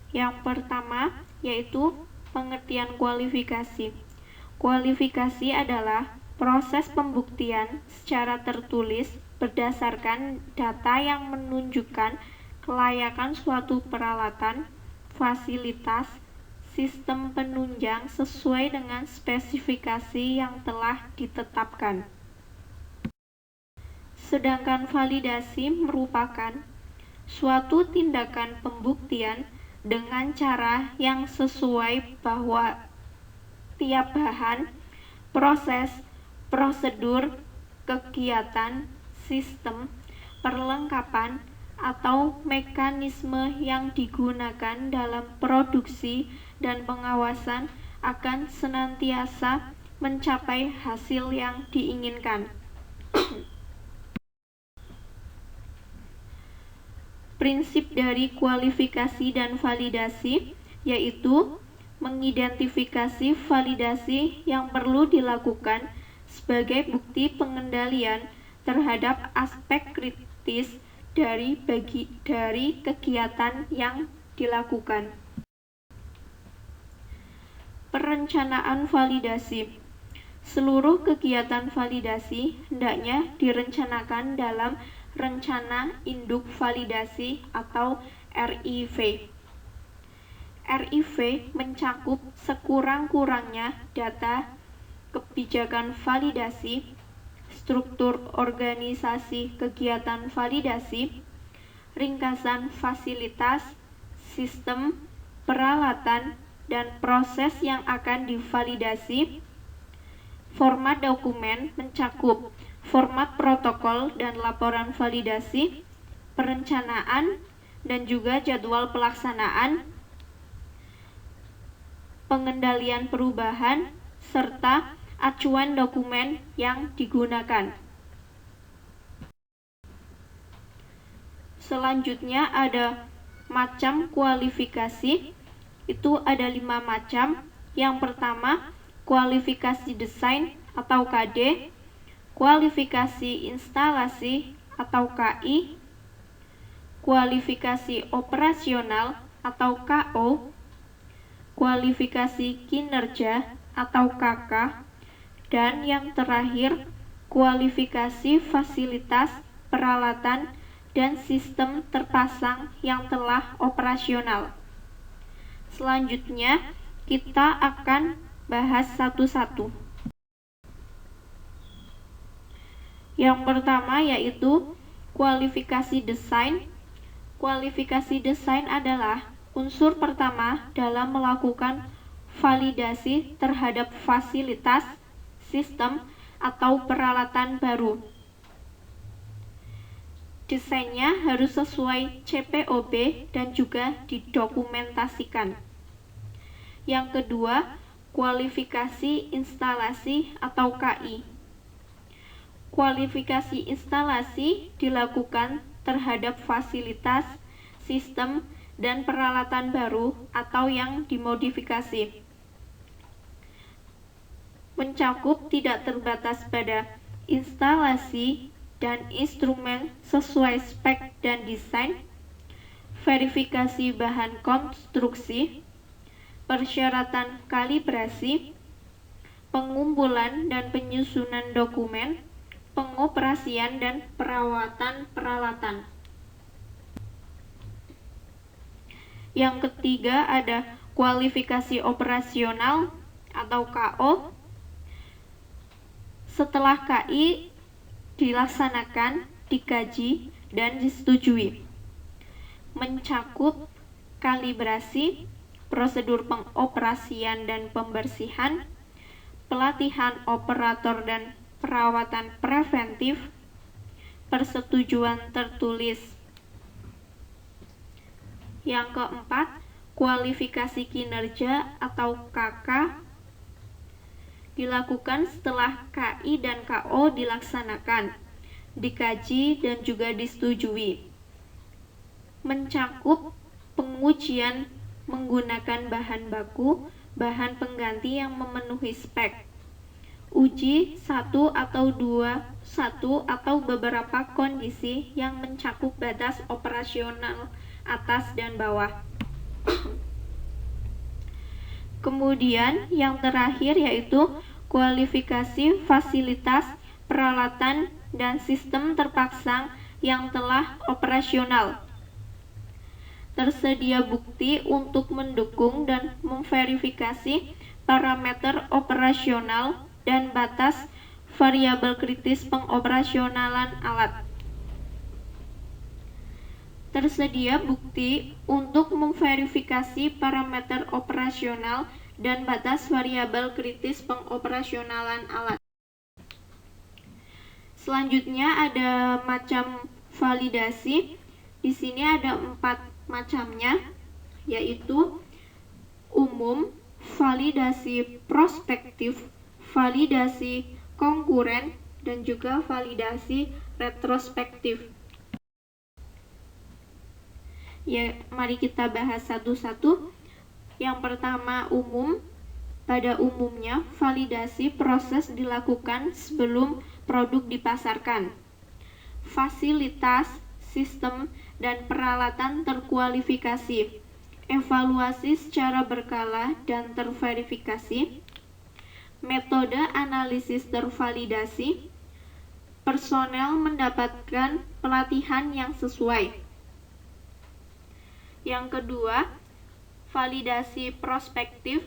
Yang pertama yaitu pengertian kualifikasi. Kualifikasi adalah proses pembuktian secara tertulis berdasarkan data yang menunjukkan kelayakan suatu peralatan, fasilitas, sistem penunjang sesuai dengan spesifikasi yang telah ditetapkan. Sedangkan validasi merupakan suatu tindakan pembuktian dengan cara yang sesuai bahwa tiap bahan, proses, prosedur, kegiatan, sistem, perlengkapan, atau mekanisme yang digunakan dalam produksi dan pengawasan akan senantiasa mencapai hasil yang diinginkan. Prinsip dari kualifikasi dan validasi yaitu mengidentifikasi validasi yang perlu dilakukan sebagai bukti pengendalian terhadap aspek kritis dari kegiatan yang dilakukan. Perencanaan validasi. Seluruh kegiatan validasi hendaknya direncanakan dalam Rencana Induk Validasi atau RIV. RIV mencakup sekurang-kurangnya data kebijakan validasi, struktur organisasi kegiatan validasi, ringkasan fasilitas, sistem, peralatan, dan proses yang akan divalidasi. Format dokumen mencakup format protokol dan laporan validasi, perencanaan, dan juga jadwal pelaksanaan, pengendalian perubahan, serta acuan dokumen yang digunakan. Selanjutnya ada macam kualifikasi, itu ada 5 macam. Yang pertama, kualifikasi desain atau KD, kualifikasi instalasi atau KI, kualifikasi operasional atau KO, kualifikasi kinerja atau KK, dan yang terakhir kualifikasi fasilitas, peralatan, dan sistem terpasang yang telah operasional. Selanjutnya kita akan bahas satu-satu. Yang pertama yaitu kualifikasi desain. Kualifikasi desain adalah unsur pertama dalam melakukan validasi terhadap fasilitas, sistem, atau peralatan baru. Desainnya harus sesuai CPOB dan juga didokumentasikan. Yang kedua, kualifikasi instalasi atau KI. Kualifikasi instalasi dilakukan terhadap fasilitas, sistem, dan peralatan baru atau yang dimodifikasi. Mencakup tidak terbatas pada instalasi dan instrumen sesuai spek dan desain, verifikasi bahan konstruksi, persyaratan kalibrasi, pengumpulan dan penyusunan dokumen, pengoperasian dan perawatan peralatan. Yang ketiga ada kualifikasi operasional atau KO. Setelah KI dilaksanakan, dikaji, dan disetujui. Mencakup kalibrasi, prosedur pengoperasian dan pembersihan, pelatihan operator dan perawatan preventif, persetujuan tertulis. Yang keempat, kualifikasi kinerja atau KK dilakukan setelah KI dan KO dilaksanakan, dikaji, dan juga disetujui. Mencakup pengujian menggunakan bahan baku, bahan pengganti yang memenuhi spek, uji satu atau beberapa kondisi yang mencakup batas operasional atas dan bawah. Kemudian yang terakhir yaitu kualifikasi fasilitas, peralatan, dan sistem terpasang yang telah operasional. Tersedia bukti untuk mendukung dan memverifikasi parameter operasional dan batas variabel kritis pengoperasionalan alat. Tersedia bukti untuk memverifikasi parameter operasional dan batas variabel kritis pengoperasionalan alat. Selanjutnya ada macam validasi. Di sini ada 4 macamnya, yaitu umum, validasi prospektif, validasi konkuren, dan juga validasi retrospektif. Ya, mari kita bahas satu-satu. Yang pertama, umum. Pada umumnya, validasi proses dilakukan sebelum produk dipasarkan. Fasilitas, sistem, dan peralatan terkualifikasi. Evaluasi secara berkala dan terverifikasi. Metode analisis tervalidasi. Personel mendapatkan pelatihan yang sesuai. Yang kedua, validasi prospektif.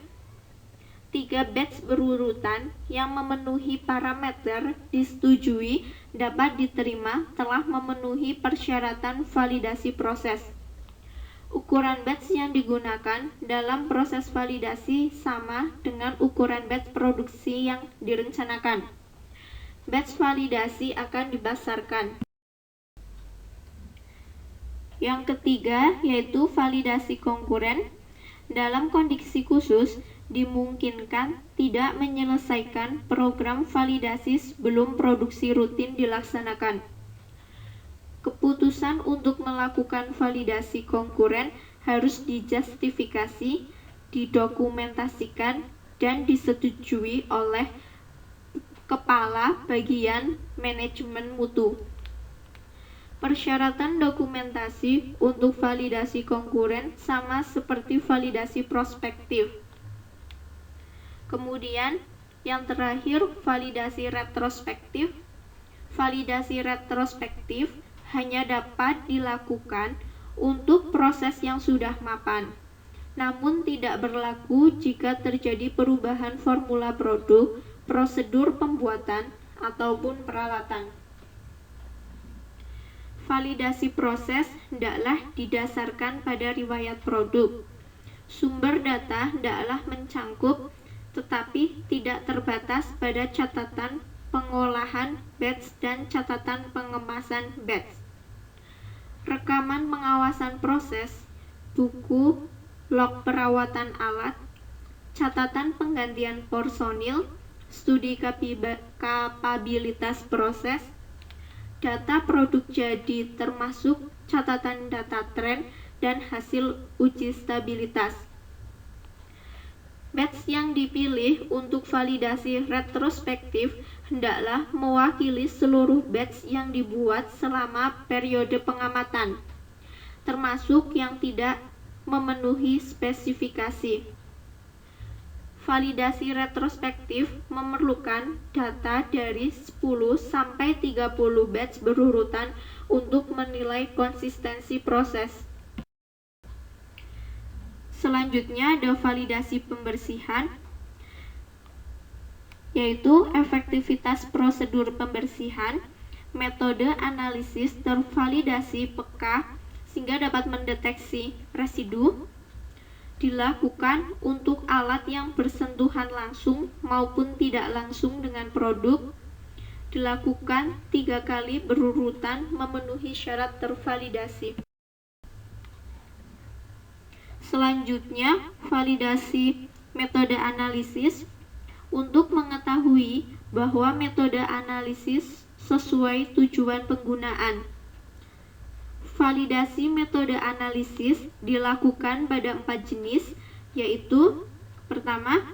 3 batch berurutan yang memenuhi parameter disetujui dapat diterima telah memenuhi persyaratan validasi proses. Ukuran batch yang digunakan dalam proses validasi sama dengan ukuran batch produksi yang direncanakan. Batch validasi akan dipasarkan. Yang ketiga yaitu validasi konkuren. Dalam kondisi khusus dimungkinkan tidak menyelesaikan program validasi sebelum produksi rutin dilaksanakan. Keputusan untuk melakukan validasi konkuren harus dijustifikasi, didokumentasikan, dan disetujui oleh kepala bagian manajemen mutu. Persyaratan dokumentasi untuk validasi konkuren sama seperti validasi prospektif. Kemudian yang terakhir, validasi retrospektif. Validasi retrospektif hanya dapat dilakukan untuk proses yang sudah mapan, namun tidak berlaku jika terjadi perubahan formula produk, prosedur pembuatan, ataupun peralatan. Validasi proses hendaklah didasarkan pada riwayat produk. Sumber data hendaklah mencangkup tetapi tidak terbatas pada catatan pengolahan batch dan catatan pengemasan batch. Rekaman pengawasan proses, buku, log perawatan alat, catatan penggantian personil, studi kapabilitas proses, data produk jadi termasuk catatan data tren dan hasil uji stabilitas. Batch yang dipilih untuk validasi retrospektif hendaklah mewakili seluruh batch yang dibuat selama periode pengamatan, termasuk yang tidak memenuhi spesifikasi. Validasi retrospektif memerlukan data dari 10 sampai 30 batch berurutan untuk menilai konsistensi proses. Selanjutnya ada validasi pembersihan, yaitu efektivitas prosedur pembersihan, metode analisis tervalidasi peka sehingga dapat mendeteksi residu, dilakukan untuk alat yang bersentuhan langsung maupun tidak langsung dengan produk, dilakukan 3 kali berurutan memenuhi syarat tervalidasi. Selanjutnya, validasi metode analisis untuk mengetahui bahwa metode analisis sesuai tujuan penggunaan. Validasi metode analisis dilakukan pada 4 jenis, yaitu pertama,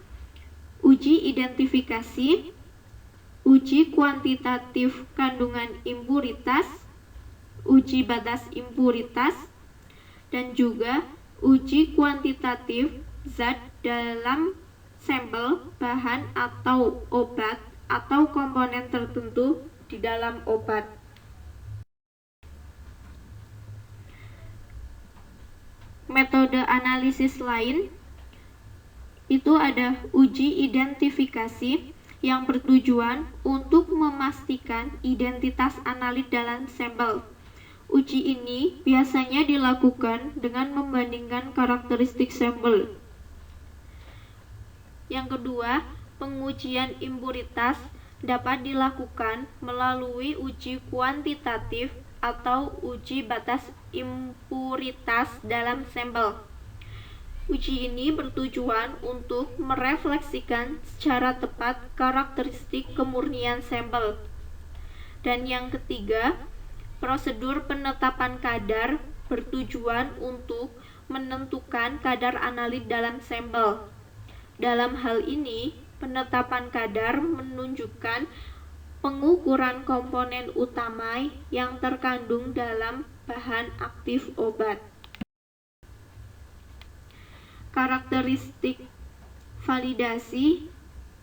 uji identifikasi, uji kuantitatif kandungan impuritas, uji batas impuritas, dan juga uji kuantitatif zat dalam sampel, bahan atau obat, atau komponen tertentu di dalam obat. Metode analisis lain itu ada uji identifikasi yang bertujuan untuk memastikan identitas analit dalam sampel. Uji ini biasanya dilakukan dengan membandingkan karakteristik sampel. Yang kedua, pengujian impuritas dapat dilakukan melalui uji kuantitatif atau uji batas impuritas dalam sampel. Uji ini bertujuan untuk merefleksikan secara tepat karakteristik kemurnian sampel. Dan yang ketiga, prosedur penetapan kadar bertujuan untuk menentukan kadar analit dalam sampel. Dalam hal ini, penetapan kadar menunjukkan pengukuran komponen utama yang terkandung dalam bahan aktif obat. Karakteristik validasi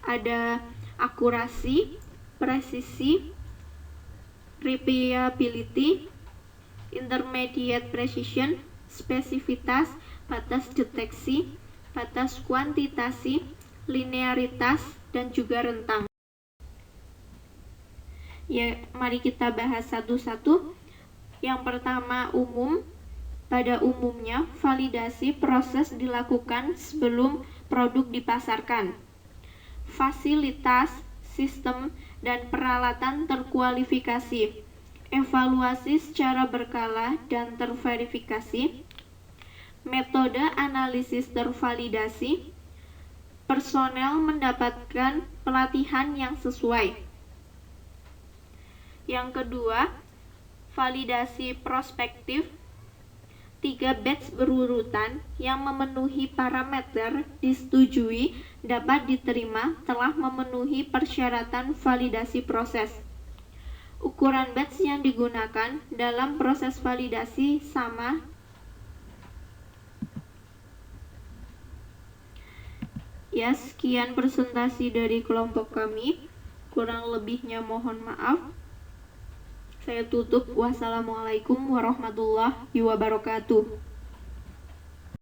ada akurasi, presisi, reliability, intermediate precision, spesifitas, batas deteksi, batas kuantitasi, linearitas, dan juga rentang. Ya, mari kita bahas satu-satu. Yang pertama, umum. Pada umumnya, validasi proses dilakukan sebelum produk dipasarkan. Fasilitas, sistem, dan peralatan terkualifikasi. Evaluasi secara berkala dan terverifikasi. Metode analisis tervalidasi. Personel mendapatkan pelatihan yang sesuai. Yang kedua, validasi prospektif. 3 batch berurutan yang memenuhi parameter disetujui dapat diterima telah memenuhi persyaratan validasi proses. Ukuran batch yang digunakan dalam proses validasi sama. Ya, sekian presentasi dari kelompok kami. Kurang lebihnya mohon maaf. Saya tutup. Wassalamualaikum warahmatullahi wabarakatuh.